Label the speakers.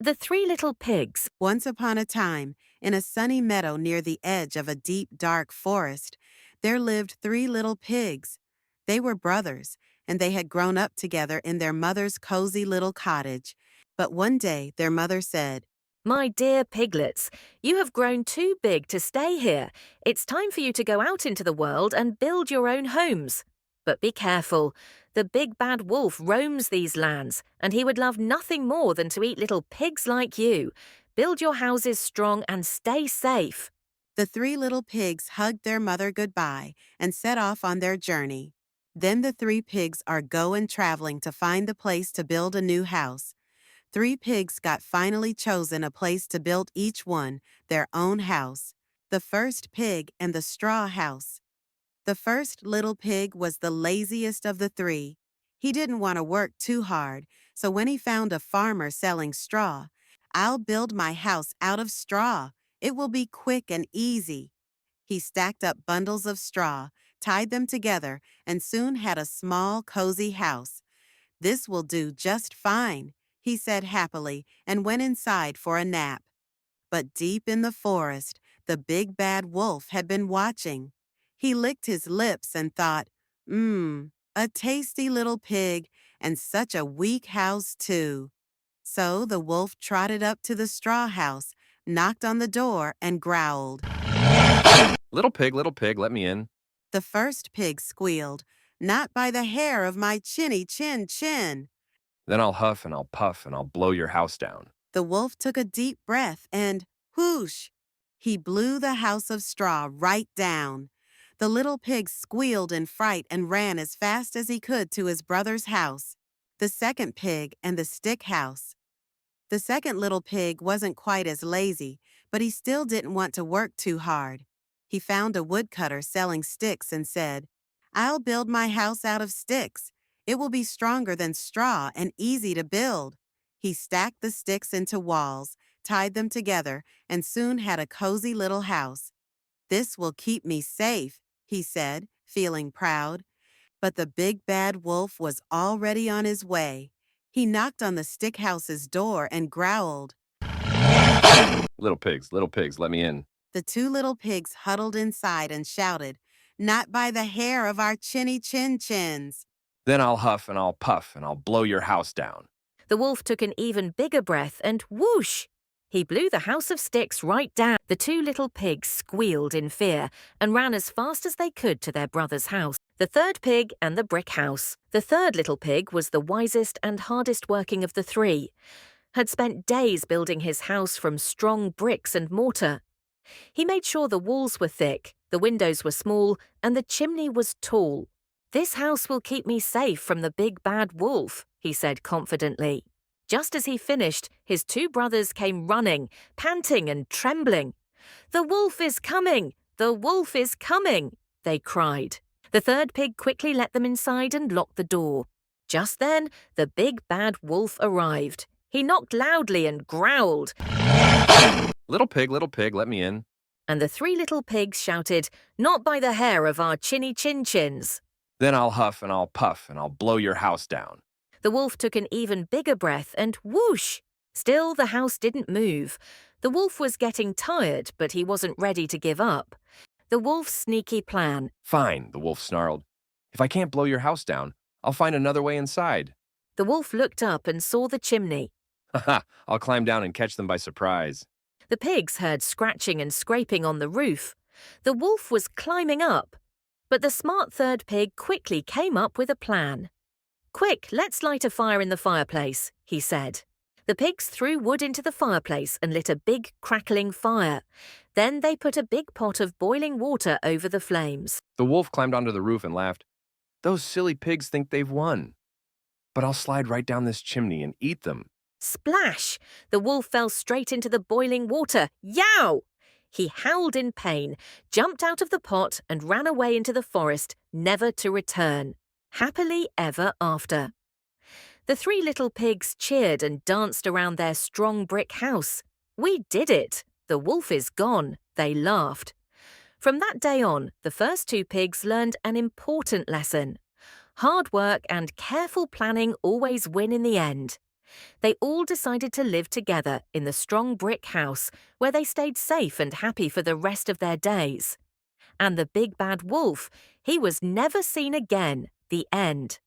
Speaker 1: The Three Little Pigs.
Speaker 2: Once upon a time, in a sunny meadow near the edge of a deep, dark forest, there lived three little pigs. They were brothers, and they had grown up together in their mother's cozy little cottage. But one day their mother said,
Speaker 1: My dear piglets, you have grown too big to stay here. It's time for you to go out into the world and build your own homes. But be careful. The big bad wolf roams these lands, and he would love nothing more than to eat little pigs like you. Build your houses strong and stay safe.
Speaker 2: The three little pigs hugged their mother goodbye and set off on their journey. Then the three pigs are going traveling to find the place to build a new house. Three pigs got finally chosen a place to build each one their own house. The first pig and the straw house. The first little pig was the laziest of the three. He didn't want to work too hard, so when he found a farmer selling straw, "I'll build my house out of straw. It will be quick and easy." He stacked up bundles of straw, tied them together, and soon had a small, cozy house. "This will do just fine," he said happily, and went inside for a nap. But deep in the forest, the big bad wolf had been watching. He licked his lips and thought, a tasty little pig, and such a weak house too. So the wolf trotted up to the straw house, knocked on the door, and growled.
Speaker 3: Little pig, let me in.
Speaker 2: The first pig squealed, "Not by the hair of my chinny chin chin."
Speaker 3: Then I'll huff and I'll puff and I'll blow your house down.
Speaker 2: The wolf took a deep breath and, whoosh, he blew the house of straw right down. The little pig squealed in fright and ran as fast as he could to his brother's house. The second pig and the stick house. The second little pig wasn't quite as lazy, but he still didn't want to work too hard. He found a woodcutter selling sticks and said, "I'll build my house out of sticks. It will be stronger than straw and easy to build." He stacked the sticks into walls, tied them together, and soon had a cozy little house. "This will keep me safe," he said, feeling proud. But the big bad wolf was already on his way. He knocked on the stick house's door and growled.
Speaker 3: Little pigs, let me in.
Speaker 2: The two little pigs huddled inside and shouted, "Not by the hair of our chinny chin chins."
Speaker 3: Then I'll huff and I'll puff and I'll blow your house down.
Speaker 1: The wolf took an even bigger breath and whoosh! He blew the house of sticks right down. The two little pigs squealed in fear and ran as fast as they could to their brother's house. The third pig and the brick house. The third little pig was the wisest and hardest working of the three. Had spent days building his house from strong bricks and mortar. He made sure the walls were thick, the windows were small, and the chimney was tall. "This house will keep me safe from the big bad wolf," he said confidently. Just as he finished, his two brothers came running, panting and trembling. "The wolf is coming! The wolf is coming!" they cried. The third pig quickly let them inside and locked the door. Just then, the big bad wolf arrived. He knocked loudly and growled.
Speaker 3: Little pig, let me in.
Speaker 1: And the three little pigs shouted, "Not by the hair of our chinny chin chins."
Speaker 3: Then I'll huff and I'll puff and I'll blow your house down.
Speaker 1: The wolf took an even bigger breath and whoosh! Still, the house didn't move. The wolf was getting tired, but he wasn't ready to give up. The wolf's sneaky plan.
Speaker 3: Fine, the wolf snarled. If I can't blow your house down, I'll find another way inside.
Speaker 1: The wolf looked up and saw the chimney.
Speaker 3: Haha, I'll climb down and catch them by surprise.
Speaker 1: The pigs heard scratching and scraping on the roof. The wolf was climbing up. But the smart third pig quickly came up with a plan. "Quick, let's light a fire in the fireplace," he said. The pigs threw wood into the fireplace and lit a big, crackling fire. Then they put a big pot of boiling water over the flames.
Speaker 3: The wolf climbed onto the roof and laughed. Those silly pigs think they've won. But I'll slide right down this chimney and eat them.
Speaker 1: Splash! The wolf fell straight into the boiling water. Yow! He howled in pain, jumped out of the pot, and ran away into the forest, never to return. Happily ever after. The three little pigs cheered and danced around their strong brick house. "We did it! The wolf is gone," they laughed. From that day on, the first two pigs learned an important lesson. Hard work and careful planning always win in the end. They all decided to live together in the strong brick house, where they stayed safe and happy for the rest of their days. And the big bad wolf, he was never seen again. The end.